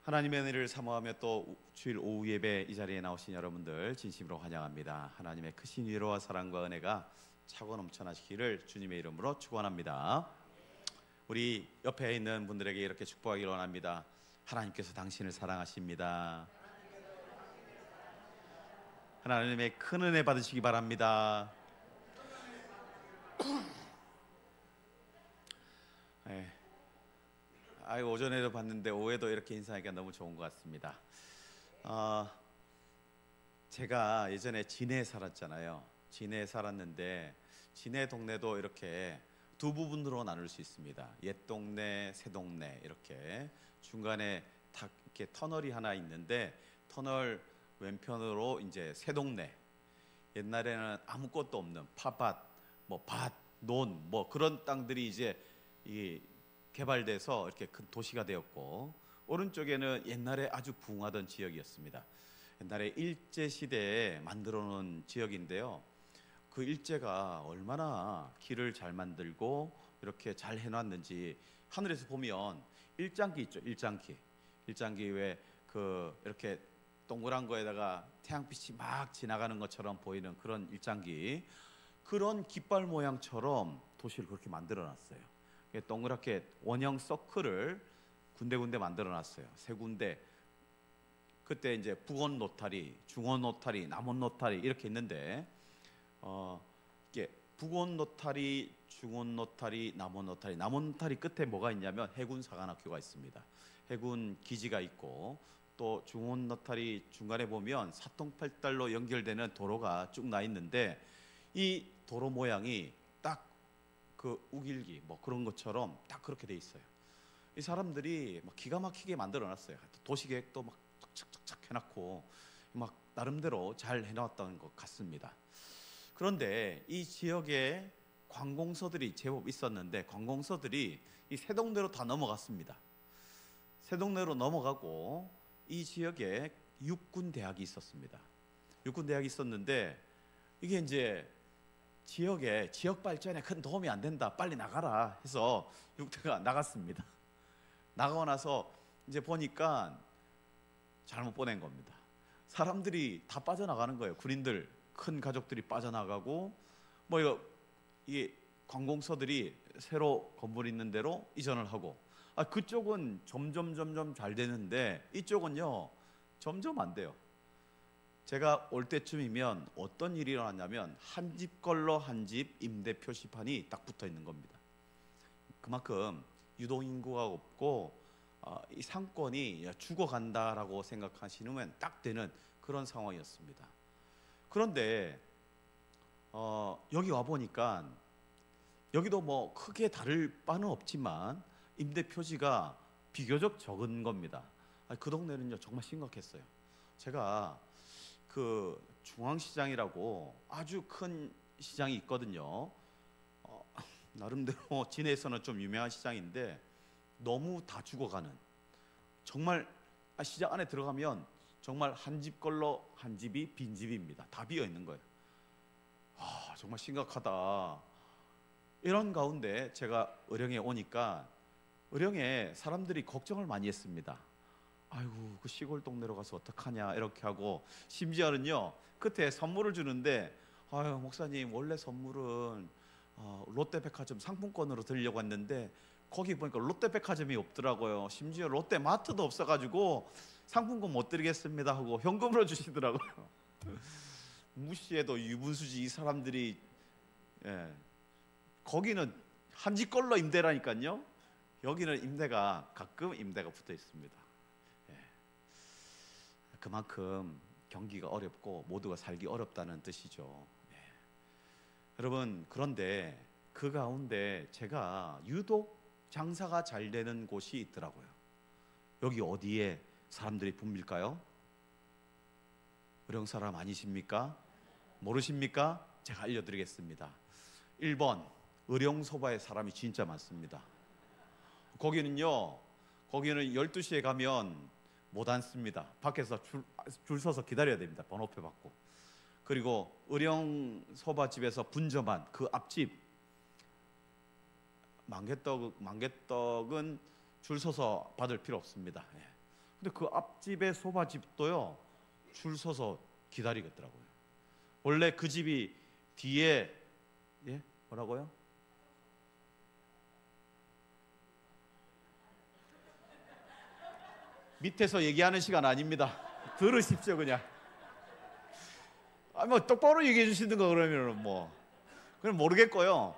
하나님의 은혜를 사모하며 또 주일 오후 예배 이 자리에 나오신 여러분들 진심으로 환영합니다. 하나님의 크신 위로와 사랑과 은혜가 차고 넘쳐나시기를 주님의 이름으로 축원합니다. 우리 옆에 있는 분들에게 이렇게 축복하기를 원합니다. 하나님께서 당신을 사랑하십니다. 하나님의 큰 은혜 받으시기 바랍니다. 네. 오전에도 봤는데 오후에도 이렇게 인사하기가 너무 좋은 것 같습니다. 제가 예전에 진해에 살았잖아요. 진해에 살았는데 진해 동네도 이렇게 두 부분으로 나눌 수 있습니다. 옛 동네, 새 동네 이렇게 중간에 다 이렇게 터널이 하나 있는데 터널 왼편으로 이제 새 동네. 옛날에는 아무것도 없는 팥밭, 뭐 밭, 논, 뭐 그런 땅들이 이제 이 개발돼서 이렇게 큰 도시가 되었고, 오른쪽에는 옛날에 아주 부흥하던 지역이었습니다. 옛날에 일제 시대에 만들어 놓은 지역인데요. 그 일제가 얼마나 길을 잘 만들고 이렇게 잘 해놨는지 하늘에서 보면 일장기 있죠. 일장기 왜 그 이렇게 동그란 거에다가 태양빛이 막 지나가는 것처럼 보이는 그런 일장기, 그런 깃발 모양처럼 도시를 그렇게 만들어 놨어요. 동그랗게 원형 서클을 군데군데 만들어 놨어요. 세 군데. 그때 이제 북원 노타리, 중원 노타리, 남원 노타리 이렇게 있는데 이게 북원 노타리, 중원 노타리, 남원 노타리 끝에 뭐가 있냐면 해군 사관학교가 있습니다. 해군 기지가 있고, 또 중원 노타리 중간에 보면 사통팔달로 연결되는 도로가 쭉 나 있는데, 이 도로 모양이 딱 그 우길기 뭐 그런 것처럼 딱 그렇게 돼 있어요. 이 사람들이 막 기가 막히게 만들어 놨어요. 도시계획도 막 착착착 해놨고 막 나름대로 잘 해놨던 것 같습니다. 그런데 이 지역에 관공서들이 제법 있었는데 관공서들이 이 세동네로 다 넘어갔습니다. 세동네로 넘어가고 이 지역에 육군대학이 있었습니다. 육군대학이 있었는데 이게 이제 지역 발전에 큰 도움이 안 된다, 빨리 나가라 해서 육대가 나갔습니다. 나가고 나서 이제 보니까 잘못 보낸 겁니다. 사람들이 다 빠져나가는 거예요. 군인들, 큰 가족들이 빠져나가고, 뭐 이게 관공서들이 새로 건물 있는 데로 이전을 하고, 그쪽은 점점 잘 되는데 이쪽은요 점점 안 돼요. 제가 올 때쯤이면 어떤 일이 일어났냐면 한 집 걸러 한 집 임대 표시판이 딱 붙어 있는 겁니다. 그만큼 유동인구가 없고 이 상권이 죽어간다라고 생각하시면 딱 되는 그런 상황이었습니다. 그런데 여기 와 보니까 여기도 뭐 크게 다를 바는 없지만 임대 표지가 비교적 적은 겁니다. 그 동네는요 정말 심각했어요. 제가 그 중앙시장이라고 아주 큰 시장이 있거든요. 나름대로 진해에서는 좀 유명한 시장인데 너무 다 죽어가는, 정말 시장 안에 들어가면 정말 한 집 걸러 한 집이 빈집입니다. 다 비어 있는 거예요. 정말 심각하다. 이런 가운데 제가 의령에 오니까 의령에 사람들이 걱정을 많이 했습니다. 아이고, 그 시골 동네로 가서 어떡하냐 이렇게 하고, 심지어는요 끝에 선물을 주는데 목사님 원래 선물은 롯데백화점 상품권으로 드리려고 했는데 거기 보니까 롯데백화점이 없더라고요. 심지어 롯데마트도 없어가지고 상품권 못 드리겠습니다 하고 현금으로 주시더라고요. 무시해도 유분수지 이 사람들이. 거기는 한 집 걸러 임대라니까요. 여기는 임대가 가끔 임대가 붙어 있습니다. 그만큼 경기가 어렵고 모두가 살기 어렵다는 뜻이죠. 여러분, 그런데 그 가운데 제가 유독 장사가 잘 되는 곳이 있더라고요. 여기 어디에 사람들이 붐빌까요? 의령 사람 아니십니까? 모르십니까? 제가 알려드리겠습니다. 1번 의령소바에 사람이 진짜 많습니다. 거기는 12시에 가면 못 앉습니다. 밖에서 줄 서서 기다려야 됩니다. 번호표 받고. 그리고 의령소바집에서 분점한 그 앞집 망개떡은 줄 서서 받을 필요 없습니다. 근데 그 앞집의 소바집도요 줄 서서 기다리겠더라고요. 원래 그 집이 뒤에, 예? 뭐라고요? 밑에서 얘기하는 시간 아닙니다. 들으십시오 그냥. 뭐 똑바로 얘기해 주시는 거 그러면은 뭐 그럼 모르겠고요.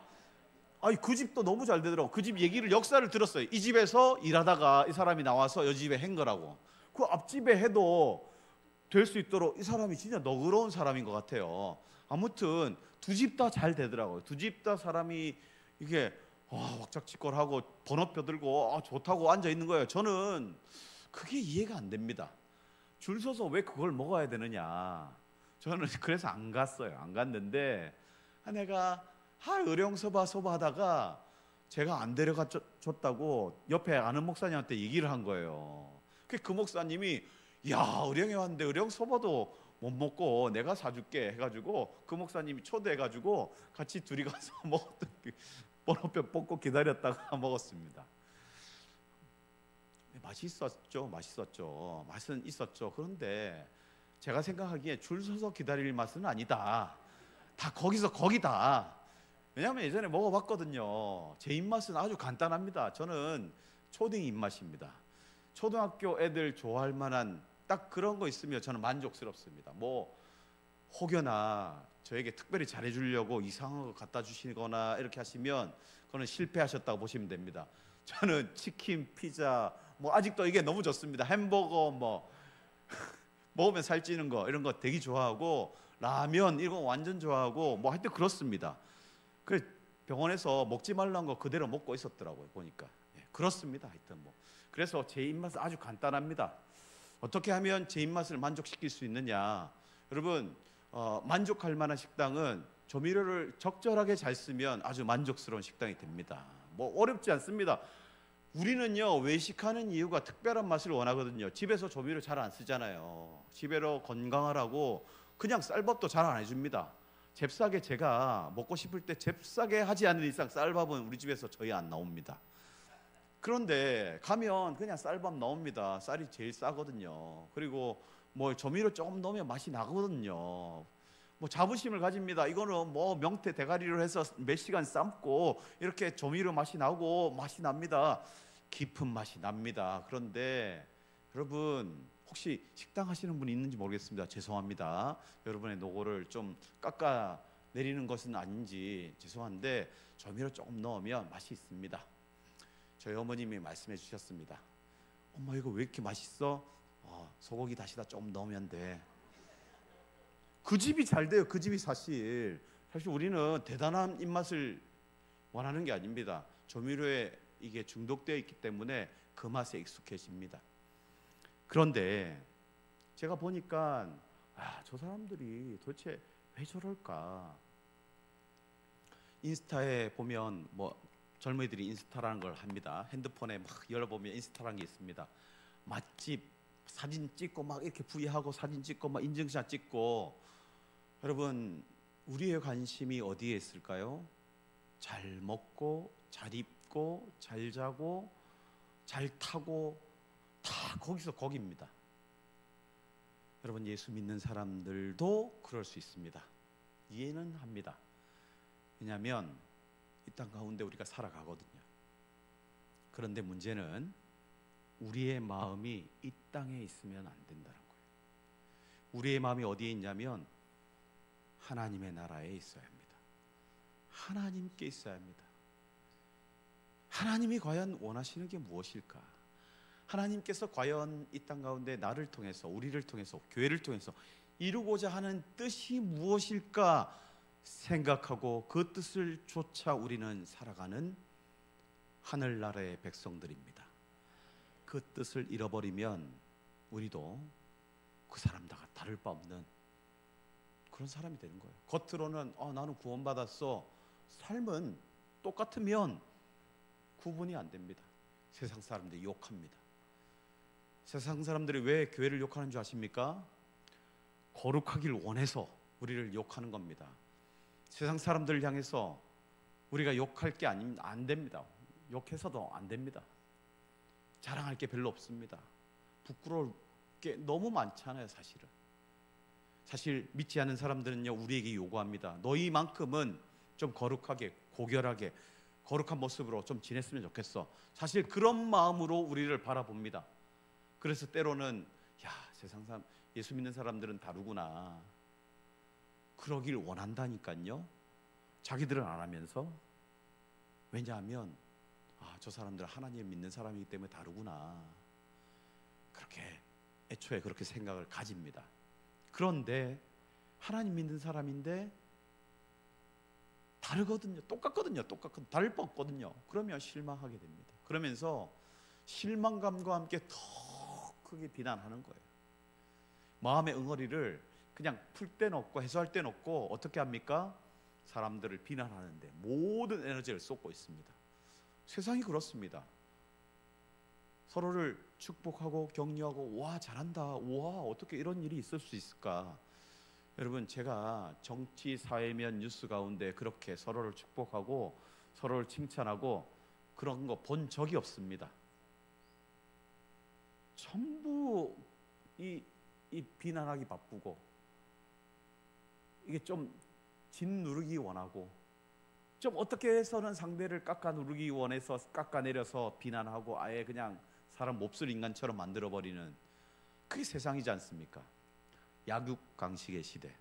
아니 그 집도 너무 잘 되더라고. 그 집 얘기를 역사를 들었어요. 이 집에서 일하다가 이 사람이 나와서 이 집에 한 거라고. 그 앞집에 해도 될 수 있도록 이 사람이 진짜 너그러운 사람인 것 같아요. 아무튼 두 집 다 잘 되더라고요. 두 집 다 사람이 이게 왁작지껄하고 번호표 들고 좋다고 앉아 있는 거예요. 저는 그게 이해가 안 됩니다. 줄 서서 왜 그걸 먹어야 되느냐. 저는 그래서 안 갔어요. 안 갔는데 내가 의령소바 하다가 제가 안 데려가 줬다고 옆에 아는 목사님한테 얘기를 한 거예요. 그 목사님이 야 의령에 왔는데 의령소바도 못 먹고 내가 사줄게 해가지고 그 목사님이 초대해가지고 같이 둘이 가서 먹었던 번호표 뽑고 기다렸다가 먹었습니다. 맛있었죠. 맛은 있었죠. 그런데 제가 생각하기에 줄 서서 기다릴 맛은 아니다. 다 거기서 거기다. 왜냐하면 예전에 먹어봤거든요. 제 입맛은 아주 간단합니다. 저는 초딩 입맛입니다. 초등학교 애들 좋아할 만한 딱 그런 거 있으면 저는 만족스럽습니다. 뭐 혹여나 저에게 특별히 잘해주려고 이상한 거 갖다 주시거나 이렇게 하시면 그거는 실패하셨다고 보시면 됩니다. 저는 치킨, 피자, 뭐 아직도 이게 너무 좋습니다. 햄버거 뭐 먹으면 살찌는 거 이런 거 되게 좋아하고 라면 이런 거 완전 좋아하고 뭐 하여튼 그렇습니다. 그 병원에서 먹지 말라는 거 그대로 먹고 있었더라고요. 보니까 그렇습니다. 하여튼 뭐 그래서 제 입맛은 아주 간단합니다. 어떻게 하면 제 입맛을 만족시킬 수 있느냐? 여러분 만족할 만한 식당은 조미료를 적절하게 잘 쓰면 아주 만족스러운 식당이 됩니다. 뭐 어렵지 않습니다. 우리는요 외식하는 이유가 특별한 맛을 원하거든요. 집에서 조미료 잘 안 쓰잖아요. 집에로 건강하라고 그냥 쌀밥도 잘 안 해줍니다. 잽싸게 제가 먹고 싶을 때 잽싸게 하지 않는 이상 쌀밥은 우리 집에서 저희 안 나옵니다. 그런데 가면 그냥 쌀밥 나옵니다. 쌀이 제일 싸거든요. 그리고 뭐 조미료 조금 넣으면 맛이 나거든요. 뭐 자부심을 가집니다. 이거는 뭐 명태 대가리로 해서 몇 시간 삶고 이렇게 조미료 맛이 나고 맛이 납니다. 깊은 맛이 납니다. 그런데 여러분 혹시 식당 하시는 분이 있는지 모르겠습니다. 죄송합니다. 여러분의 노고를 좀 깎아 내리는 것은 아닌지 죄송한데 조미료 조금 넣으면 맛이 있습니다. 저희 어머님이 말씀해 주셨습니다. 엄마 이거 왜 이렇게 맛있어? 소고기 다시다 좀 넣으면 돼. 그 집이 잘 돼요. 그 집이 사실 우리는 대단한 입맛을 원하는 게 아닙니다. 조미료에 이게 중독되어 있기 때문에 그 맛에 익숙해집니다. 그런데 제가 보니까 저 사람들이 도대체 왜 저럴까? 인스타에 보면 뭐 젊은이들이 인스타라는 걸 합니다. 핸드폰에 막 열어보면 인스타라는 게 있습니다. 맛집 사진 찍고 막 이렇게 부위하고 사진 찍고 막 인증샷 찍고. 여러분 우리의 관심이 어디에 있을까요? 잘 먹고 잘 입고 잘 자고 잘 타고 다 거기서 거기입니다. 여러분 예수 믿는 사람들도 그럴 수 있습니다. 이해는 합니다. 왜냐하면 이 땅 가운데 우리가 살아가거든요. 그런데 문제는 우리의 마음이 이 땅에 있으면 안 된다는 거예요. 우리의 마음이 어디에 있냐면 하나님의 나라에 있어야 합니다. 하나님께 있어야 합니다. 하나님이 과연 원하시는 게 무엇일까? 하나님께서 과연 이 땅 가운데 나를 통해서 우리를 통해서 교회를 통해서 이루고자 하는 뜻이 무엇일까 생각하고 그 뜻을 쫓아 우리는 살아가는 하늘나라의 백성들입니다. 그 뜻을 잃어버리면 우리도 그 사람과 다를 바 없는 그런 사람이 되는 거예요. 겉으로는 나는 구원받았어. 삶은 똑같으면 구분이 안 됩니다. 세상 사람들이 욕합니다. 세상 사람들이 왜 교회를 욕하는 줄 아십니까? 거룩하길 원해서 우리를 욕하는 겁니다. 세상 사람들을 향해서 우리가 욕할 게 안 됩니다. 욕해서도 안 됩니다. 자랑할 게 별로 없습니다. 부끄러울 게 너무 많잖아요. 사실 믿지 않는 사람들은요, 우리에게 요구합니다. 너희만큼은 좀 거룩하게, 고결하게, 거룩한 모습으로 좀 지냈으면 좋겠어. 사실 그런 마음으로 우리를 바라봅니다. 그래서 때로는 세상 사람, 예수 믿는 사람들은 다르구나, 그러길 원한다니까요. 자기들은 안 하면서. 왜냐하면 저 사람들은 하나님을 믿는 사람이기 때문에 다르구나, 그렇게 애초에 그렇게 생각을 가집니다. 그런데 하나님 믿는 사람인데 다르거든요. 똑같거든요. 다를 바 없거든요. 그러면 실망하게 됩니다. 그러면서 실망감과 함께 더 크게 비난하는 거예요. 마음의 응어리를 그냥 풀 때는 없고 해소할 때는 없고 어떻게 합니까? 사람들을 비난하는데 모든 에너지를 쏟고 있습니다. 세상이 그렇습니다. 서로를 축복하고 격려하고, 와 잘한다, 와 어떻게 이런 일이 있을 수 있을까. 여러분, 제가 정치, 사회면 뉴스 가운데 그렇게 서로를 축복하고 서로를 칭찬하고 그런 거 본 적이 없습니다. 전부 이 비난하기 바쁘고, 이게 좀 짓누르기 원하고, 좀 어떻게 해서는 상대를 깎아 누르기 원해서 깎아내려서 비난하고 아예 그냥 사람 몹쓸 인간처럼 만들어버리는, 그게 세상이지 않습니까? 약육강식의 시대.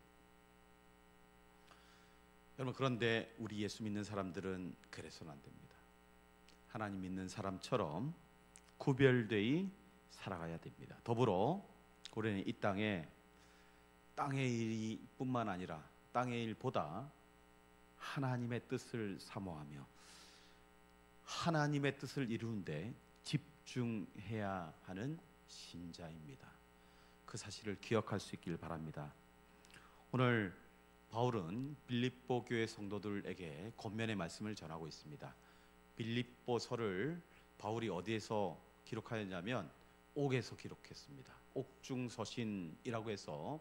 여러분, 그런데 우리 예수 믿는 사람들은 그래서는 안 됩니다. 하나님 믿는 사람처럼 구별되이 살아가야 됩니다. 더불어 우리는 이 땅의 일뿐만 아니라 땅의 일보다 하나님의 뜻을 사모하며 하나님의 뜻을 이루는데 집중해야 하는 신자입니다. 그 사실을 기억할 수 있길 바랍니다. 오늘 바울은 빌립보 교회 성도들에게 권면의 말씀을 전하고 있습니다. 빌립보서를 바울이 어디에서 기록하였냐면 옥에서 기록했습니다. 옥중서신이라고 해서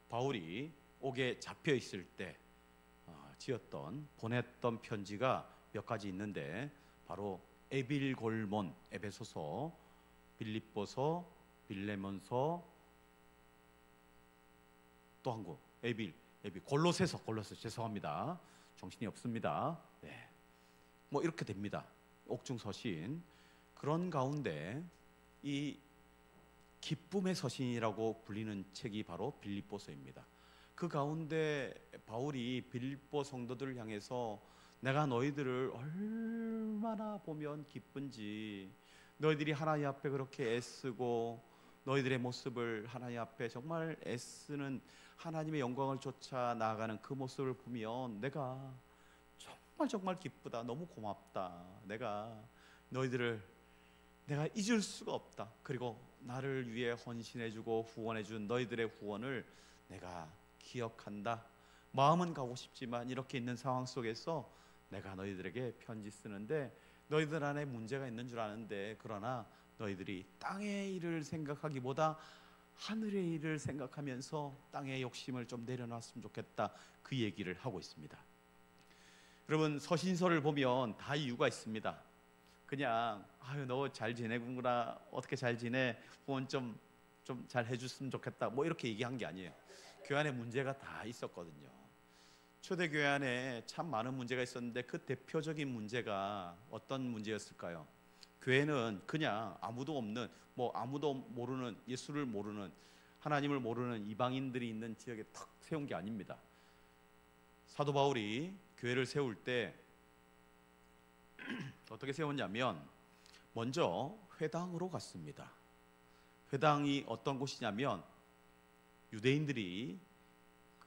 바울이 옥에 잡혀 있을 때 보냈던 편지가 몇 가지 있는데, 바로 에빌골몬, 에베소서, 빌립보서, 빌레몬서, 또 한 곳 골로새서, 죄송합니다, 정신이 없습니다. 네. 뭐 이렇게 됩니다. 옥중서신. 그런 가운데 이 기쁨의 서신이라고 불리는 책이 바로 빌립보서입니다. 그 가운데 바울이 빌립보 성도들을 향해서 내가 너희들을 얼마나 보면 기쁜지, 너희들이 하나님 앞에 그렇게 애쓰고 너희들의 모습을 하나님 앞에 정말 애쓰는, 하나님의 영광을 쫓아 나아가는 그 모습을 보면 내가 정말 기쁘다, 너무 고맙다, 너희들을 내가 잊을 수가 없다, 그리고 나를 위해 헌신해주고 후원해준 너희들의 후원을 내가 기억한다. 마음은 가고 싶지만 이렇게 있는 상황 속에서 내가 너희들에게 편지 쓰는데 너희들 안에 문제가 있는 줄 아는데, 그러나 너희들이 땅의 일을 생각하기보다 하늘의 일을 생각하면서 땅의 욕심을 좀 내려놨으면 좋겠다, 그 얘기를 하고 있습니다. 여러분, 서신서를 보면 다 이유가 있습니다. 그냥 너 잘 지내구나, 어떻게 잘 지내, 후원 좀 잘 해줬으면 좋겠다, 뭐 이렇게 얘기한 게 아니에요. 교회 안에 문제가 다 있었거든요. 초대교회 안에 참 많은 문제가 있었는데 그 대표적인 문제가 어떤 문제였을까요? 교회는 그냥 아무도 없는, 아무도 모르는, 예수를 모르는, 하나님을 모르는 이방인들이 있는 지역에 탁 세운 게 아닙니다. 사도 바울이 교회를 세울 때 어떻게 세웠냐면 먼저 회당으로 갔습니다. 회당이 어떤 곳이냐면 유대인들이,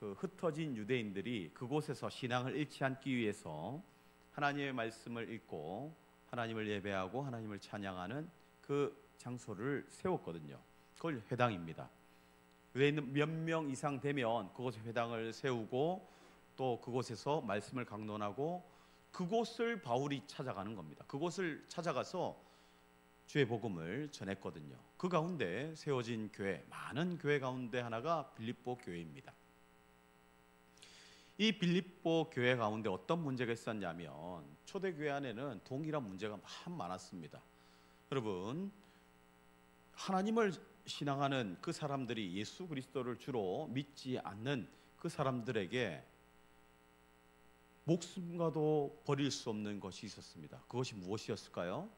흩어진 유대인들이 그곳에서 신앙을 잃지 않기 위해서 하나님의 말씀을 읽고 하나님을 예배하고 하나님을 찬양하는 그 장소를 세웠거든요. 그걸 회당입니다. 유대인 몇 명 이상 되면 그곳에 회당을 세우고 또 그곳에서 말씀을 강론하고, 그곳을 바울이 찾아가는 겁니다. 그곳을 찾아가서 주의 복음을 전했거든요. 그 가운데 세워진 교회, 많은 교회 가운데 하나가 빌립보 교회입니다. 이 빌립보 교회 가운데 어떤 문제가 있었냐면 초대교회 안에는 동일한 문제가 참 많았습니다. 여러분, 하나님을 신앙하는 그 사람들이 예수 그리스도를 주로 믿지 않는 그 사람들에게 목숨과도 버릴 수 없는 것이 있었습니다. 그것이 무엇이었을까요?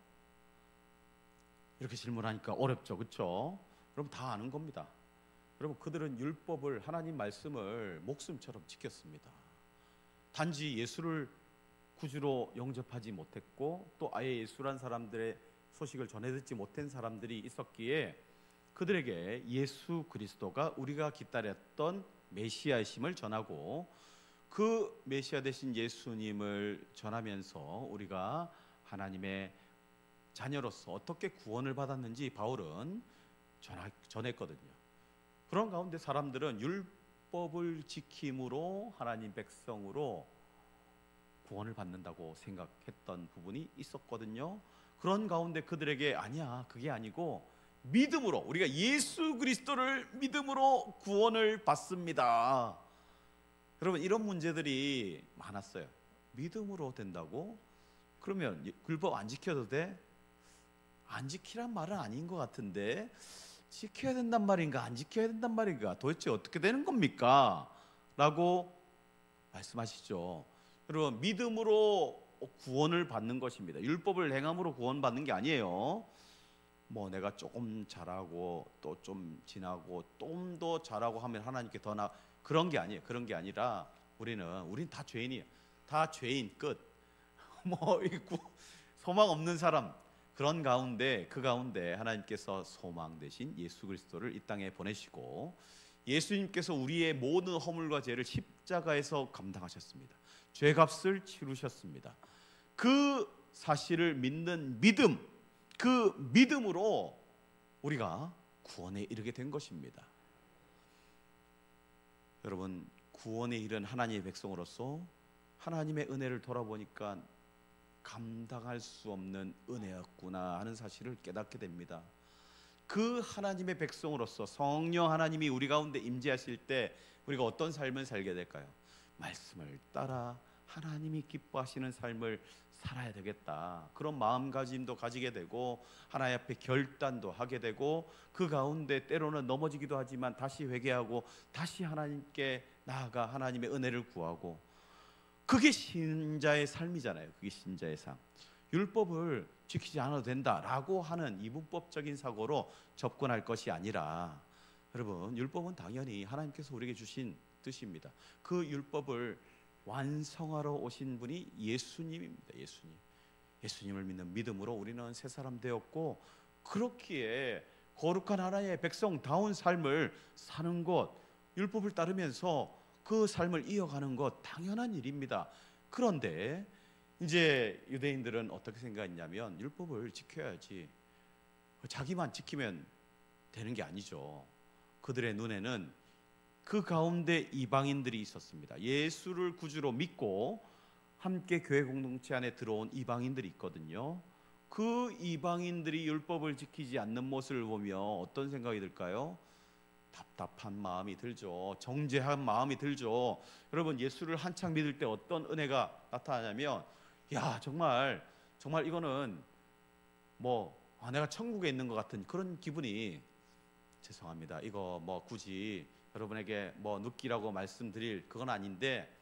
이렇게 질문하니까 어렵죠, 그렇죠? 여러분 다 아는 겁니다. 여러분 그들은 율법을, 하나님 말씀을 목숨처럼 지켰습니다. 단지 예수를 구주로 영접하지 못했고 또 아예 예수란 사람들의 소식을 전해 듣지 못한 사람들이 있었기에 그들에게 예수 그리스도가 우리가 기다렸던 메시아이심을 전하고 그 메시아 되신 예수님을 전하면서 우리가 하나님의 자녀로서 어떻게 구원을 받았는지 바울은 전했거든요. 그런 가운데 사람들은 율법을 지킴으로 하나님 백성으로 구원을 받는다고 생각했던 부분이 있었거든요. 그런 가운데 그들에게 아니야, 그게 아니고 믿음으로, 우리가 예수 그리스도를 믿음으로 구원을 받습니다. 여러분 이런 문제들이 많았어요. 믿음으로 된다고? 그러면 율법 안 지켜도 돼? 안 지키란 말은 아닌 것 같은데 지켜야 된단 말인가 안 지켜야 된단 말인가 도대체 어떻게 되는 겁니까? 라고 말씀하시죠. 여러분 믿음으로 구원을 받는 것입니다. 율법을 행함으로 구원받는 게 아니에요. 뭐 내가 조금 잘하고 또 좀 지나고 좀 더 잘하고 하면 하나님께 더 나, 그런 게 아니에요. 그런 게 아니라 우린 다 죄인이에요. 다 죄인 끝. 뭐 소망 없는 사람, 그런 가운데 그 가운데 하나님께서 소망 되신 예수 그리스도를 이 땅에 보내시고 예수님께서 우리의 모든 허물과 죄를 십자가에서 감당하셨습니다. 죄값을 치르셨습니다. 그 사실을 믿는 믿음, 그 믿음으로 우리가 구원에 이르게 된 것입니다. 여러분 구원에 이른 하나님의 백성으로서 하나님의 은혜를 돌아보니까 감당할 수 없는 은혜였구나 하는 사실을 깨닫게 됩니다. 그 하나님의 백성으로서 성령 하나님이 우리 가운데 임재하실 때 우리가 어떤 삶을 살게 될까요? 말씀을 따라 하나님이 기뻐하시는 삶을 살아야 되겠다, 그런 마음가짐도 가지게 되고 하나님 앞에 결단도 하게 되고 그 가운데 때로는 넘어지기도 하지만 다시 회개하고 다시 하나님께 나아가 하나님의 은혜를 구하고, 그게 신자의 삶이잖아요. 그게 신자의 삶. 율법을 지키지 않아도 된다라고 하는 이분법적인 사고로 접근할 것이 아니라, 여러분 율법은 당연히 하나님께서 우리에게 주신 뜻입니다. 그 율법을 완성하러 오신 분이 예수님입니다. 예수님을 믿는 믿음으로 우리는 새 사람 되었고, 그렇기에 거룩한 하나님의 백성다운 삶을 사는 것, 율법을 따르면서 그 삶을 이어가는 것 당연한 일입니다. 그런데 이제 유대인들은 어떻게 생각했냐면 율법을 지켜야지, 자기만 지키면 되는 게 아니죠. 그들의 눈에는 그 가운데 이방인들이 있었습니다. 예수를 구주로 믿고 함께 교회 공동체 안에 들어온 이방인들이 있거든요. 그 이방인들이 율법을 지키지 않는 모습을 보며 어떤 생각이 들까요? 답답한 마음이 들죠. 정죄한 마음이 들죠. 여러분 예수를 한창 믿을 때 어떤 은혜가 나타나냐면, 야 정말 이거는 내가 천국에 있는 것 같은 그런 기분이, 죄송합니다, 이거 굳이 여러분에게 느끼라고 말씀드릴 그건 아닌데,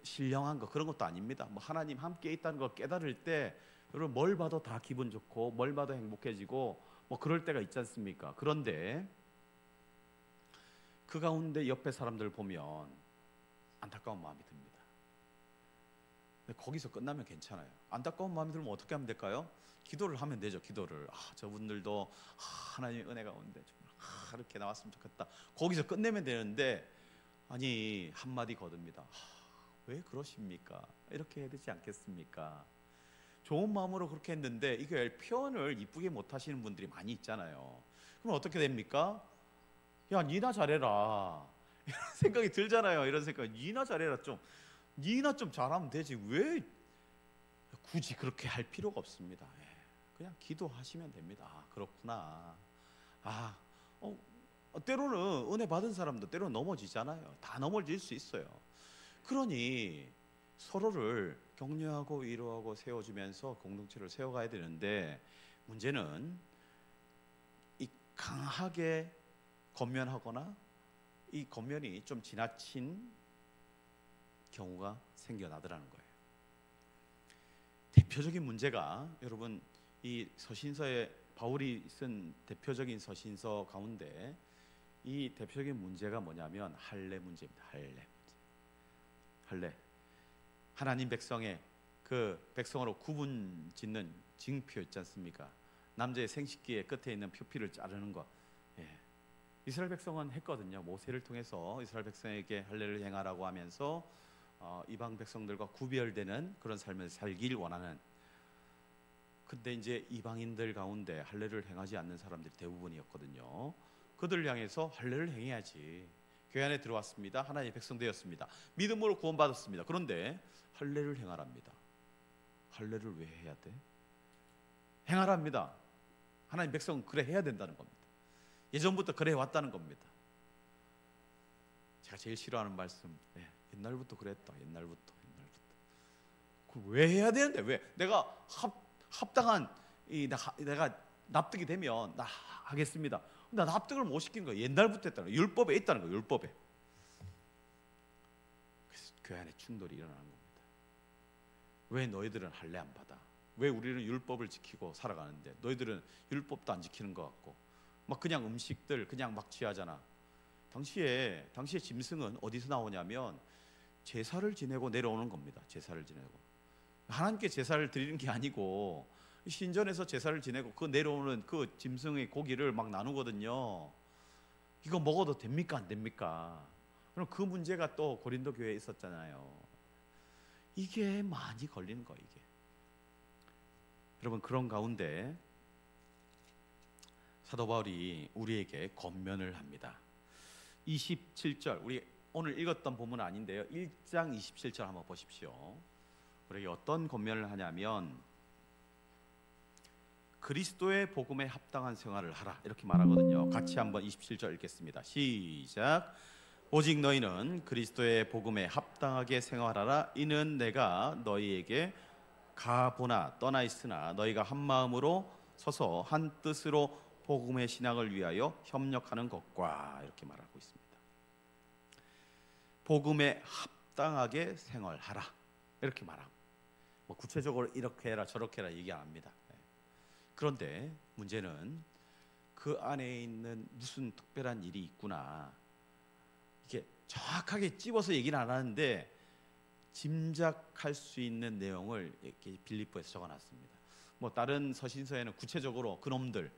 신령한 거 그런 것도 아닙니다. 하나님 함께 있다는 걸 깨달을 때 여러분 뭘 봐도 다 기분 좋고 뭘 봐도 행복해지고 그럴 때가 있지 않습니까? 그런데 그 가운데 옆에 사람들 보면 안타까운 마음이 듭니다. 근데 거기서 끝나면 괜찮아요. 안타까운 마음이 들면 어떻게 하면 될까요? 기도를 하면 되죠. 기도를. 저분들도 하나님의 은혜가 온대, 정말 이렇게 나왔으면 좋겠다. 거기서 끝내면 되는데, 아니 한마디 거듭니다. 왜 그러십니까? 이렇게 해야 되지 않겠습니까? 좋은 마음으로 그렇게 했는데 이게 표현을 이쁘게 못 하시는 분들이 많이 있잖아요. 그럼 어떻게 됩니까? 야 니나 잘해라 이런 생각이 들잖아요. 이런 생각, 니나 잘해라, 니나 좀 잘하면 되지, 왜 굳이 그렇게 할 필요가 없습니다. 그냥 기도하시면 됩니다. 그렇구나. 때로는 은혜 받은 사람도 때로는 넘어지잖아요. 다 넘어질 수 있어요. 그러니 서로를 격려하고 위로하고 세워주면서 공동체를 세워가야 되는데, 문제는 강하게 권면하거나 이 권면이 좀 지나친 경우가 생겨나더라는 거예요. 대표적인 문제가 여러분 이 서신서에 바울이 쓴 대표적인 서신서 가운데 이 대표적인 문제가 뭐냐면 할례 문제입니다. 할례. 하나님 백성의 그 백성으로 구분 짓는 징표 있지 않습니까? 남자의 생식기의 끝에 있는 표피를 자르는 것. 예. 이스라엘 백성은 했거든요. 모세를 통해서 이스라엘 백성에게 할례를 행하라고 하면서 이방 백성들과 구별되는 그런 삶을 살길 원하는. 근데 이제 이방인들 가운데 할례를 행하지 않는 사람들이 대부분이었거든요. 그들을 향해서 할례를 행해야지. 교회 안에 들어왔습니다. 하나님의 백성 되었습니다. 믿음으로 구원받았습니다. 그런데 할례를 행하랍니다. 할례를 왜 해야 돼? 행하랍니다. 하나님 백성은 그래 해야 된다는 겁니다. 예전부터 그래 왔다는 겁니다. 제가 제일 싫어하는 말씀, 옛날부터 그랬다. 옛날부터. 왜 해야 되는데? 왜? 내가 합당한 내가 납득이 되면 나 하겠습니다. 나 납득을 못 시킨 거예요. 옛날부터 했다는 거예요. 율법에 있다는 거예요. 율법에. 그래서 교회 안에 충돌이 일어나는 겁니다. 왜 너희들은 할례 안 받아? 왜 우리는 율법을 지키고 살아가는데 너희들은 율법도 안 지키는 것 같고 막 그냥 음식들 그냥 막 취하잖아. 당시에 짐승은 어디서 나오냐면 제사를 지내고 내려오는 겁니다. 제사를 지내고 하나님께 제사를 드리는 게 아니고 신전에서 제사를 지내고 그 내려오는 그 짐승의 고기를 막 나누거든요. 이거 먹어도 됩니까 안 됩니까? 그럼 그 문제가 또 고린도 교회에 있었잖아요. 이게 많이 걸리는 거예요. 이게 여러분 그런 가운데 사도 바울이 우리에게 권면을 합니다. 27절 우리 오늘 읽었던 본문은 아닌데요. 1장 27절 한번 보십시오. 우리에게 어떤 권면을 하냐면 그리스도의 복음에 합당한 생활을 하라 이렇게 말하거든요. 같이 한번 27절 읽겠습니다. 시작. 오직 너희는 그리스도의 복음에 합당하게 생활하라. 이는 내가 너희에게 가보나 떠나 있으나 너희가 한 마음으로 서서 한 뜻으로 복음의 신앙을 위하여 협력하는 것과 이렇게 말하고 있습니다. 복음에 합당하게 생활하라 이렇게 말하고 뭐 구체적으로 이렇게 해라 저렇게 해라 얘기 안 합니다. 그런데 문제는 그 안에 있는 무슨 특별한 일이 있구나 이게 정확하게 찝어서 얘기는 안 하는데 짐작할 수 있는 내용을 이렇게 빌립보에서 적어놨습니다. 뭐 다른 서신서에는 구체적으로 그놈들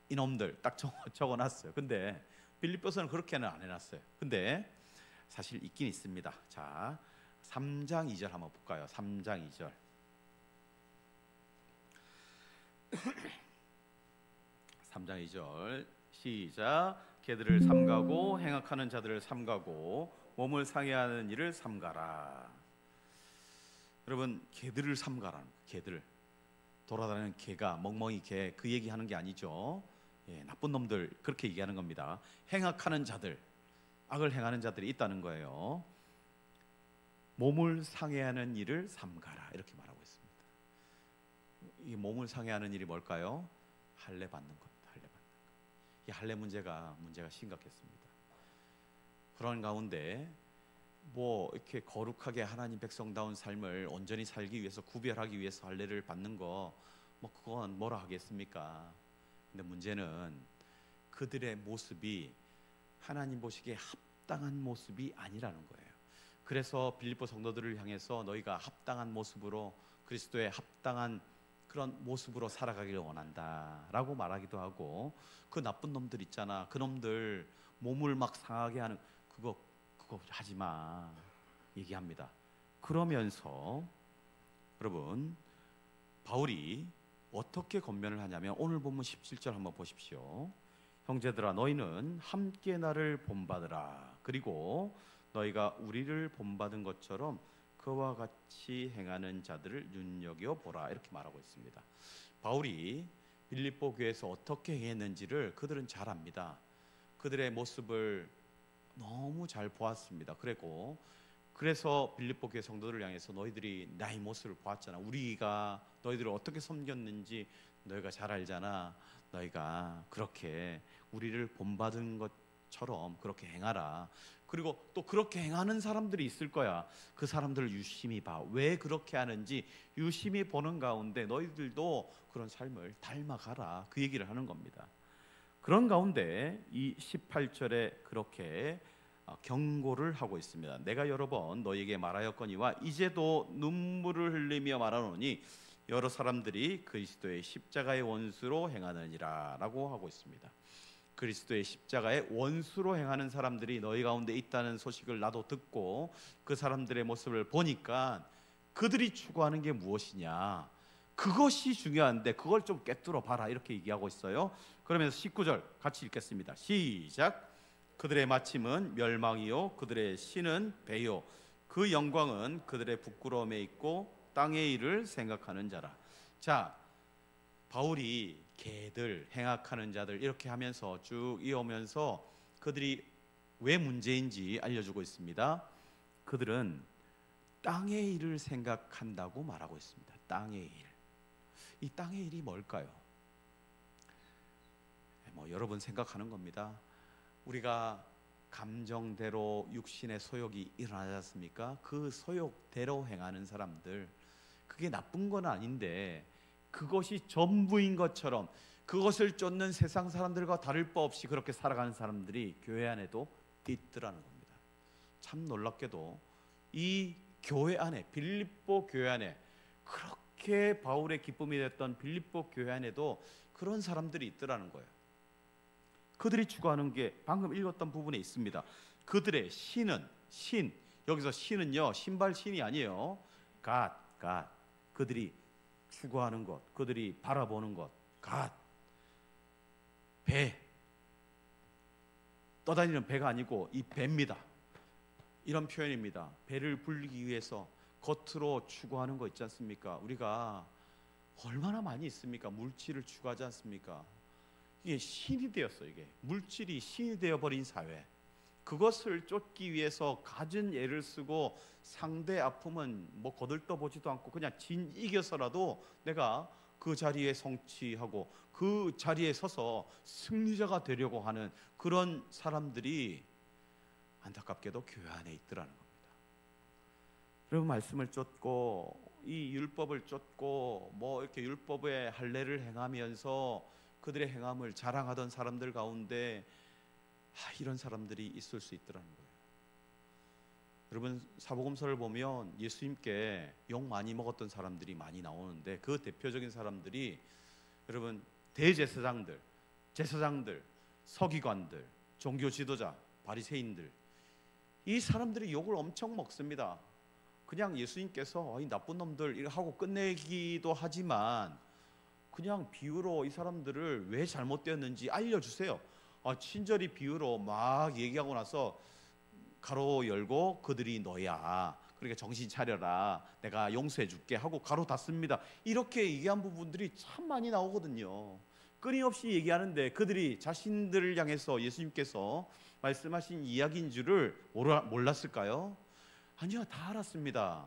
이놈들 딱 적어놨어요. 근데 빌립보서는 그렇게는 안 해놨어요. 근데 사실 있긴 있습니다. 자 3장 2절 한번 볼까요? 3장 2절 3장 2절 시작. 개들을 삼가고 행악하는 자들을 삼가고 몸을 상해하는 일을 삼가라. 여러분 개들을 삼가라는 개들 돌아다니는 개가 멍멍이 개 그 얘기하는 게 아니죠. 나쁜 놈들 그렇게 얘기하는 겁니다. 행악하는 자들 악을 행하는 자들이 있다는 거예요. 몸을 상해하는 일을 삼가라 이렇게 말하고 있습니다. 이 몸을 상해하는 일이 뭘까요? 할례 받는 겁니다. 할례 받는 것. 이 할례 문제가 심각했습니다. 그런 가운데 뭐 이렇게 거룩하게 하나님 백성다운 삶을 온전히 살기 위해서 구별하기 위해서 할례를 받는 거 뭐 그건 뭐라 하겠습니까? 근데 문제는 그들의 모습이 하나님 보시기에 합당한 모습이 아니라는 거예요. 그래서 빌립보 성도들을 향해서 너희가 합당한 모습으로 그리스도의 합당한 그런 모습으로 살아가기를 원한다라고 말하기도 하고 그 나쁜 놈들 있잖아. 그 놈들 몸을 막 상하게 하는 그거 하지 마 얘기합니다. 그러면서 여러분 바울이 어떻게 권면을 하냐면 오늘 본문 17절 한번 보십시오. 형제들아 너희는 함께 나를 본받으라. 그리고 너희가 우리를 본받은 것처럼 그와 같이 행하는 자들을 눈여겨보라 이렇게 말하고 있습니다. 바울이 빌립보 교회에서 어떻게 행했는지를 그들은 잘 압니다. 그들의 모습을 너무 잘 보았습니다. 그래서 빌립보 교회 성도들을 향해서 너희들이 나의 모습을 보았잖아. 우리가 너희들을 어떻게 섬겼는지 너희가 잘 알잖아. 너희가 그렇게 우리를 본받은 것처럼 그렇게 행하라. 그리고 또 그렇게 행하는 사람들이 있을 거야. 그 사람들을 유심히 봐. 왜 그렇게 하는지 유심히 보는 가운데 너희들도 그런 삶을 닮아가라. 그 얘기를 하는 겁니다. 그런 가운데 이 18절에 그렇게 경고를 하고 있습니다. 내가 여러 번 너희에게 말하였거니와 이제도 눈물을 흘리며 말하노니 여러 사람들이 그리스도의 십자가의 원수로 행하느니라 라고 하고 있습니다. 그리스도의 십자가의 원수로 행하는 사람들이 너희 가운데 있다는 소식을 나도 듣고 그 사람들의 모습을 보니까 그들이 추구하는 게 무엇이냐, 그것이 중요한데 그걸 좀 꿰뚫어 봐라, 이렇게 얘기하고 있어요. 그러면서 19절 같이 읽겠습니다. 시작. 그들의 마침은 멸망이요 그들의 신은 배요 그 영광은 그들의 부끄러움에 있고 땅의 일을 생각하는 자라. 자, 바울이 개들, 행악하는 자들 이렇게 하면서 쭉 이어오면서 그들이 왜 문제인지 알려주고 있습니다. 그들은 땅의 일을 생각한다고 말하고 있습니다. 땅의 일. 이 땅의 일이 뭘까요? 여러분 생각하는 겁니다. 우리가 감정대로 육신의 소욕이 일어나지 않습니까? 그 소욕대로 행하는 사람들, 그게 나쁜 건 아닌데 그것이 전부인 것처럼 그것을 쫓는 세상 사람들과 다를 바 없이 그렇게 살아가는 사람들이 교회 안에도 있더라는 겁니다. 참 놀랍게도 이 교회 안에, 빌립보 교회 안에, 그렇게 바울의 기쁨이 됐던 빌립보 교회 안에도 그런 사람들이 있더라는 거예요. 그들이 추구하는 게 방금 읽었던 부분에 있습니다. 그들의 신은, 신, 여기서 신은요 신발 신이 아니에요. 갓, 그들이 추구하는 것, 그들이 바라보는 것, 갓, 배, 떠다니는 배가 아니고 이 배입니다. 이런 표현입니다. 배를 불리기 위해서 겉으로 추구하는 거 있지 않습니까? 우리가 얼마나 많이 있습니까? 물질을 추구하지 않습니까? 이게 신이 되었어요. 이게 물질이 신이 되어버린 사회, 그것을 쫓기 위해서 갖은 애를 쓰고 상대 아픔은 거들떠보지도 않고 그냥 이겨서라도 내가 그 자리에 성취하고 그 자리에 서서 승리자가 되려고 하는 그런 사람들이 안타깝게도 교회 안에 있더라는 겁니다. 여러분, 말씀을 쫓고 이 율법을 쫓고 이렇게 율법의 할례를 행하면서 그들의 행함을 자랑하던 사람들 가운데 이런 사람들이 있을 수 있더라는 거예요. 여러분, 사복음서를 보면 예수님께 욕 많이 먹었던 사람들이 많이 나오는데 그 대표적인 사람들이 여러분 대제사장들, 제사장들, 서기관들, 종교 지도자, 바리새인들, 이 사람들이 욕을 엄청 먹습니다. 그냥 예수님께서 이 나쁜 놈들 하고 끝내기도 하지만 그냥 비유로 이 사람들을 왜 잘못되었는지 알려주세요. 친절히 비유로 막 얘기하고 나서 가로 열고 그들이 너야, 그러니까 정신 차려라, 내가 용서해 줄게 하고 가로 닫습니다. 이렇게 얘기한 부분들이 참 많이 나오거든요. 끊임없이 얘기하는데 그들이 자신들을 향해서 예수님께서 말씀하신 이야기인 줄을 몰랐을까요? 아니요, 다 알았습니다.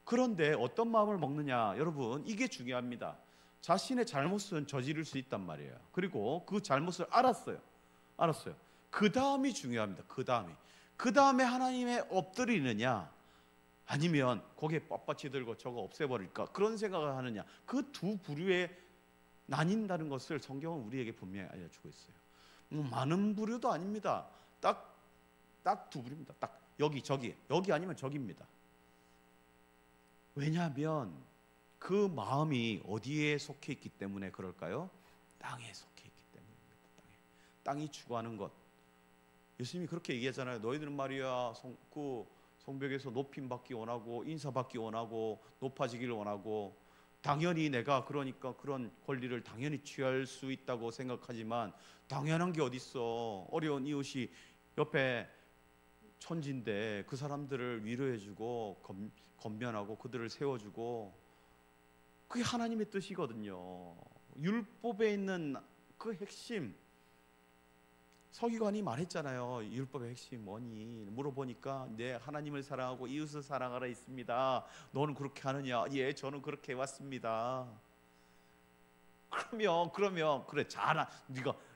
그런데 어떤 마음을 먹느냐, 여러분, 이게 중요합니다. 자신의 잘못은 저지를 수 있단 말이에요. 그리고 그 잘못을 알았어요. 그 다음이 중요합니다. 그 다음에 하나님에 엎드리느냐, 아니면 거기에 뻣뻣이 들고 저거 없애버릴까, 그런 생각을 하느냐, 그 두 부류에 나뉜다는 것을 성경은 우리에게 분명히 알려주고 있어요. 많은 부류도 아닙니다. 딱 두 부류입니다. 딱 여기 아니면 저기입니다. 왜냐하면 그 마음이 어디에 속해 있기 때문에 그럴까요? 땅에 속해 있기 때문입니다. 땅이 추구하는 것. 예수님이 그렇게 얘기하잖아요. 너희들은 말이야 성벽에서 높임 받기 원하고 인사받기 원하고 높아지기를 원하고, 당연히 내가 그러니까 그런 권리를 당연히 취할 수 있다고 생각하지만 당연한 게 어딨어. 어려운 이웃이 옆에 천지인데 그 사람들을 위로해주고 건면하고 그들을 세워주고, 그게 하나님의 뜻이거든요. 율법에 있는 그 핵심, 서기관이 말했잖아요. 율법의 핵심이 뭐니? 물어보니까 네, 하나님을 사랑하고 이웃을 사랑하라 있습니다. 너는 그렇게 하느냐? 예, 저는 그렇게 해왔습니다. 그러면 그래 잘하.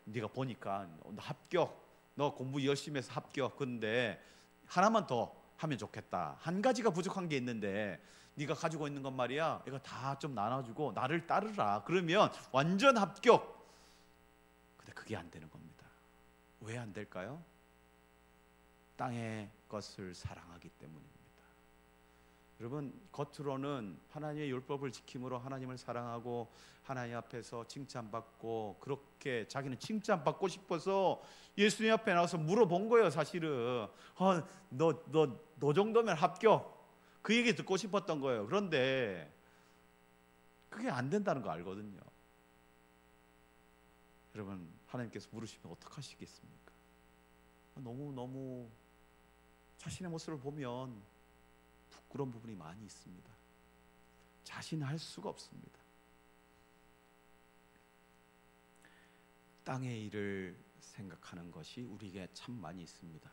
네가 보니까 너 합격. 너 공부 열심히 해서 합격. 근데 하나만 더 하면 좋겠다. 한 가지가 부족한 게 있는데 네가 가지고 있는 건 말이야. 이거 다 좀 나눠주고 나를 따르라. 그러면 완전 합격. 근데 그게 안 되는 겁니다. 왜 안 될까요? 땅의 것을 사랑하기 때문입니다. 여러분, 겉으로는 하나님의 율법을 지킴으로 하나님을 사랑하고 하나님 앞에서 칭찬받고, 그렇게 자기는 칭찬받고 싶어서 예수님 앞에 나와서 물어본 거예요. 사실은 너 정도면 합격, 그 얘기 듣고 싶었던 거예요. 그런데 그게 안 된다는 거 알거든요. 여러분, 하나님께서 물으시면 어떡하시겠습니까? 너무 자신의 모습을 보면 부끄러운 부분이 많이 있습니다. 자신할 수가 없습니다. 땅의 일을 생각하는 것이 우리에게 참 많이 있습니다.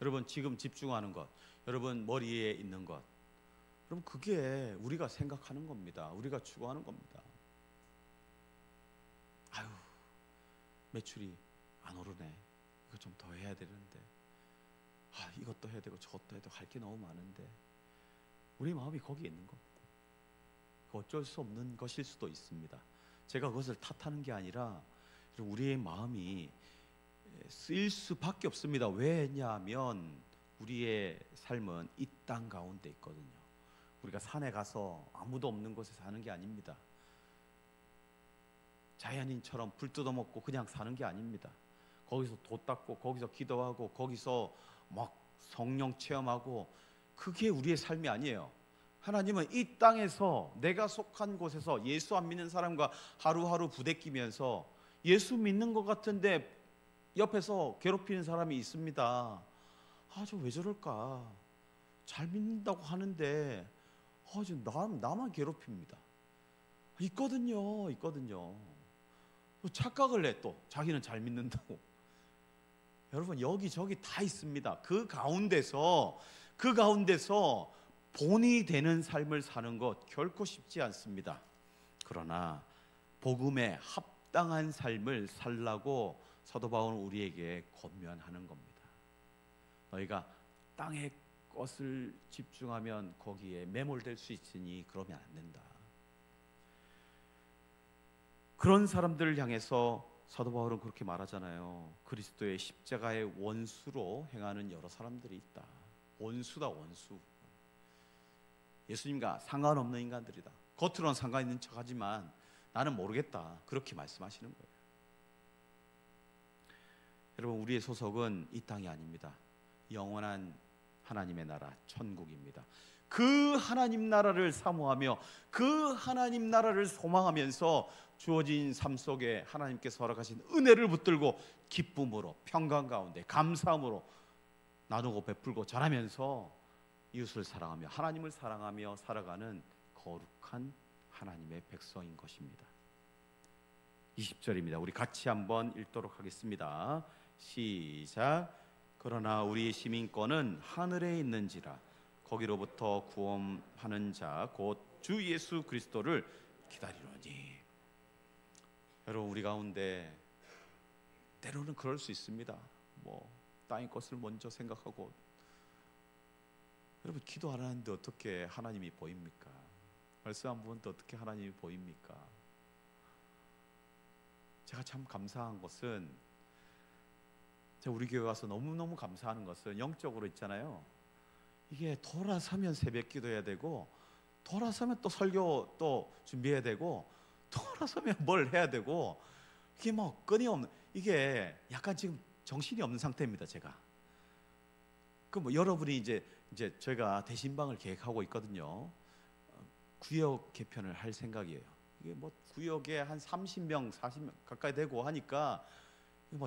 여러분, 지금 집중하는 것, 여러분 머리에 있는 것, 여러분 그게 우리가 생각하는 겁니다. 우리가 추구하는 겁니다. 아유, 매출이 안 오르네. 이거 좀 더 해야 되는데, 이것도 해야 되고 저것도 해야 되고 할 게 너무 많은데, 우리 마음이 거기에 있는 겁니다. 어쩔 수 없는 것일 수도 있습니다. 제가 그것을 탓하는 게 아니라 우리의 마음이 쓰일 수밖에 없습니다. 왜냐하면 우리의 삶은 이 땅 가운데 있거든요. 우리가 산에 가서 아무도 없는 곳에 사는 게 아닙니다. 자연인처럼 불 뜯어먹고 그냥 사는 게 아닙니다. 거기서 도 닦고, 거기서 기도하고, 거기서 막 성령 체험하고, 그게 우리의 삶이 아니에요. 하나님은 이 땅에서 내가 속한 곳에서 예수 안 믿는 사람과 하루하루 부대끼면서, 예수 믿는 것 같은데 옆에서 괴롭히는 사람이 있습니다. 저 왜 저럴까? 잘 믿는다고 하는데 나만 괴롭힙니다. 있거든요. 또 착각을 해. 또 자기는 잘 믿는다고. 여러분, 여기저기 다 있습니다. 그 가운데서 본이 되는 삶을 사는 것 결코 쉽지 않습니다. 그러나 복음에 합당한 삶을 살라고 사도 바울은 우리에게 권면하는 겁니다. 너희가 땅의 것을 집중하면 거기에 매몰될 수 있으니 그러면 안 된다. 그런 사람들을 향해서 사도 바울은 그렇게 말하잖아요. 그리스도의 십자가의 원수로 행하는 여러 사람들이 있다. 원수다, 원수. 예수님과 상관없는 인간들이다. 겉으로는 상관 있는 척하지만 나는 모르겠다. 그렇게 말씀하시는 거예요. 여러분, 우리의 소속은 이 땅이 아닙니다. 영원한 하나님의 나라, 천국입니다. 그 하나님 나라를 사모하며 그 하나님 나라를 소망하면서 주어진 삶 속에 하나님께서 허락하신 은혜를 붙들고 기쁨으로, 평강 가운데 감사함으로 나누고 베풀고 자라면서 이웃을 사랑하며 하나님을 사랑하며 살아가는 거룩한 하나님의 백성인 것입니다. 20절입니다. 우리 같이 한번 읽도록 하겠습니다. 시작. 그러나 우리 시민권은 하늘에 있는지라 거기로부터 구원하는 자 곧 주 예수 그리스도를 기다리노니. 여러분, 우리 가운데 때로는 그럴 수 있습니다. 땅의 것을 먼저 생각하고, 여러분, 기도 안 하는데 어떻게 하나님이 보입니까? 말씀 안 보는데 어떻게 하나님이 보입니까? 제가 참 감사한 것은, 제가 우리 교회 와서 너무너무 감사하는 것은 영적으로 있잖아요. 이게 돌아서면 새벽 기도해야 되고, 돌아서면 또 설교 또 준비해야 되고, 돌아서면 뭘 해야 되고, 이게 끊임없는, 이게 약간 지금 정신이 없는 상태입니다. 제가 여러분이 이제 저희가 대신방을 계획하고 있거든요. 구역 개편을 할 생각이에요. 이게 구역에 한 30명 40명 가까이 되고 하니까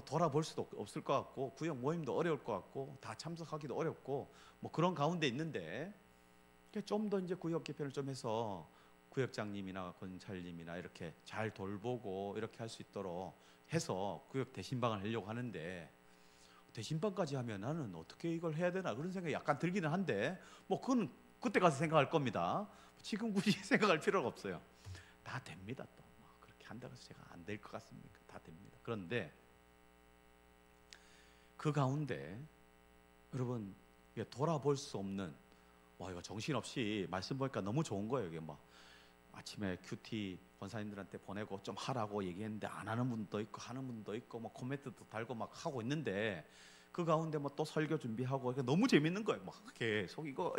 돌아볼 수도 없을 것 같고, 구역 모임도 어려울 것 같고, 다 참석하기도 어렵고, 그런 가운데 있는데, 좀 더 이제 구역 개편을 좀 해서 구역장님이나 권찰님이나 이렇게 잘 돌보고 이렇게 할 수 있도록 해서 구역 대신방을 하려고 하는데, 대신방까지 하면 나는 어떻게 이걸 해야 되나 그런 생각이 약간 들기는 한데, 그건 그때 가서 생각할 겁니다. 지금 굳이 생각할 필요가 없어요. 다 됩니다. 또 그렇게 한다고 해서 제가 안 될 것 같습니까? 다 됩니다. 그런데 그 가운데 여러분 돌아볼 수 없는, 와 이거 정신없이 말씀 보니까 너무 좋은 거예요. 이게 막 아침에 큐티 권사님들한테 보내고 좀 하라고 얘기했는데 안 하는 분도 있고 하는 분도 있고 뭐 코멘트도 달고 막 하고 있는데 그 가운데 뭐 또 설교 준비하고 너무 재밌는 거예요. 막 계속 이거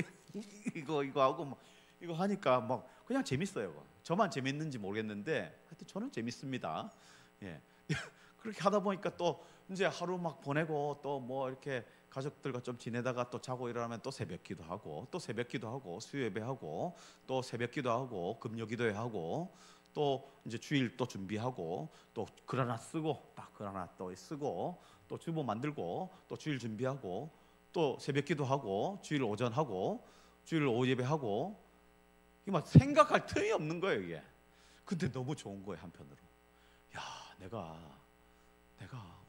하고 막 이거 하니까 막 그냥 재밌어요. 저만 재밌는지 모르겠는데 하여튼 저는 재밌습니다. 예. 그렇게 하다 보니까 또 이제 하루 막 보내고 또 뭐 이렇게 가족들과 좀 지내다가 또 자고 일어나면 또 새벽기도 하고 또 새벽기도 하고 수요예배하고 또 새벽기도 하고 금요기도회 하고 또 이제 주일 또 준비하고 또 글 하나 쓰고 딱 글 하나 또 쓰고 또 주보 만들고 또 주일 준비하고 또 새벽기도 하고 주일 오전 하고 주일 오후 예배하고 이게 막 생각할 틈이 없는 거예요 이게. 근데 너무 좋은 거예요 한편으로. 야 내가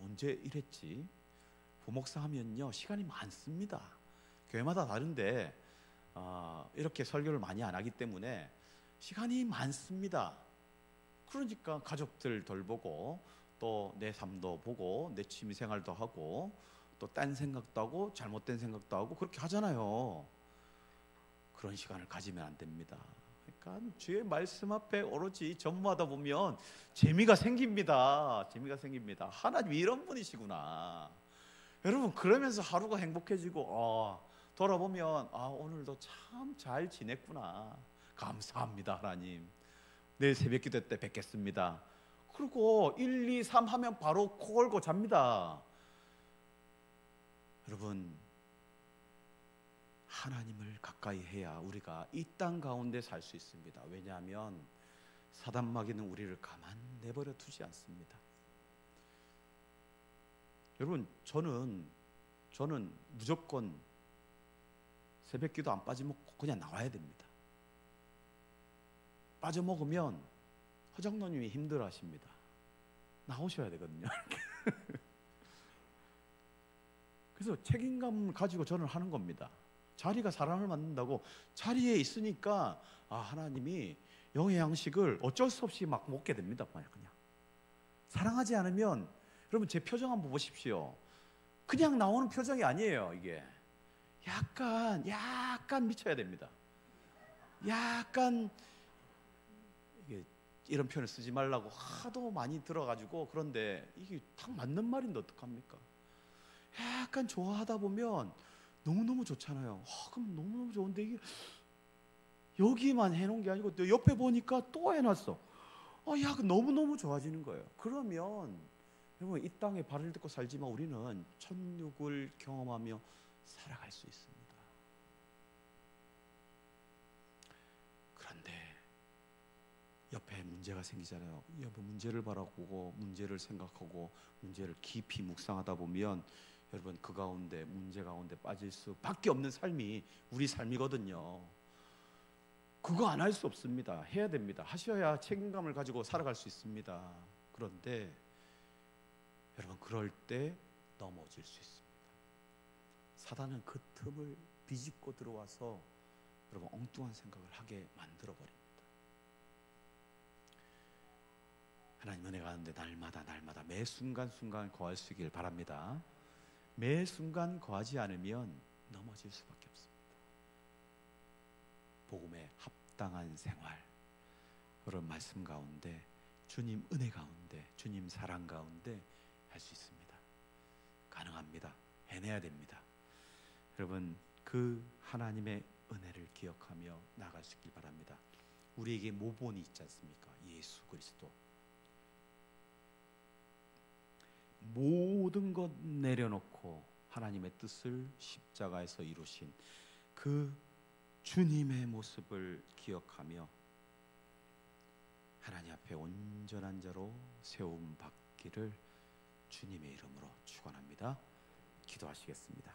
언제 이랬지? 부목사 하면요 시간이 많습니다. 교회마다 다른데 이렇게 설교를 많이 안 하기 때문에 시간이 많습니다. 그러니까 가족들 돌보고 또 내 삶도 보고 내 취미생활도 하고 또 딴 생각도 하고 잘못된 생각도 하고 그렇게 하잖아요. 그런 시간을 가지면 안 됩니다. 그러니까 주의 말씀 앞에 오로지 전무하다 보면 재미가 생깁니다. 재미가 생깁니다. 하나님 이런 분이시구나. 여러분 그러면서 하루가 행복해지고 돌아보면 오늘도 참 잘 지냈구나. 감사합니다 하나님. 내일 새벽기도 때 뵙겠습니다. 그리고 1, 2, 3 하면 바로 코 걸고 잡니다. 여러분 하나님을 가까이 해야 우리가 이 땅 가운데 살 수 있습니다. 왜냐하면 사단 마귀는 우리를 가만 내버려 두지 않습니다. 여러분 저는 무조건 새벽기도 안 빠져먹고 그냥 나와야 됩니다. 빠져먹으면 허장로님이 힘들어하십니다. 나오셔야 되거든요. 그래서 책임감 가지고 저는 하는 겁니다. 자리가 사람을 만든다고 자리에 있으니까 하나님이 영의 양식을 어쩔 수 없이 막 먹게 됩니다. 그냥 사랑하지 않으면 여러분 제 표정 한번 보십시오. 그냥 나오는 표정이 아니에요. 이게 약간 미쳐야 됩니다. 약간 이게 이런 표현을 쓰지 말라고 하도 많이 들어가지고 그런데 이게 딱 맞는 말인데 어떡합니까? 약간 좋아하다 보면 너무너무 좋잖아요. 그럼 너무너무 좋은데 이게 여기만 해놓은 게 아니고 또 옆에 보니까 또 해놨어. 너무너무 좋아지는 거예요. 그러면 여러분 이 땅에 발을 딛고 살지만 우리는 천국을 경험하며 살아갈 수 있습니다. 그런데 옆에 문제가 생기잖아요. 옆에 문제를 바라보고 문제를 생각하고 문제를 깊이 묵상하다 보면 여러분 그 가운데 문제 가운데 빠질 수밖에 없는 삶이 우리 삶이거든요. 그거 안 할 수 없습니다. 해야 됩니다. 하셔야 책임감을 가지고 살아갈 수 있습니다. 그런데 여러분 그럴 때 넘어질 수 있습니다. 사단은 그 틈을 비집고 들어와서 여러분 엉뚱한 생각을 하게 만들어버립니다. 하나님 은혜 가운데 날마다 매 순간순간 거할 수 있길 바랍니다. 매 순간 거하지 않으면 넘어질 수밖에 없습니다. 복음에 합당한 생활, 그런 말씀 가운데 주님 은혜 가운데 주님 사랑 가운데 할 수 있습니다. 가능합니다. 해내야 됩니다. 여러분 그 하나님의 은혜를 기억하며 나아갈 수 있길 바랍니다. 우리에게 모본이 있지 않습니까? 예수 그리스도. 모든 것 내려놓고 하나님의 뜻을 십자가에서 이루신 그 주님의 모습을 기억하며 하나님 앞에 온전한 자로 세움 받기를 주님의 이름으로 축원합니다. 기도하시겠습니다.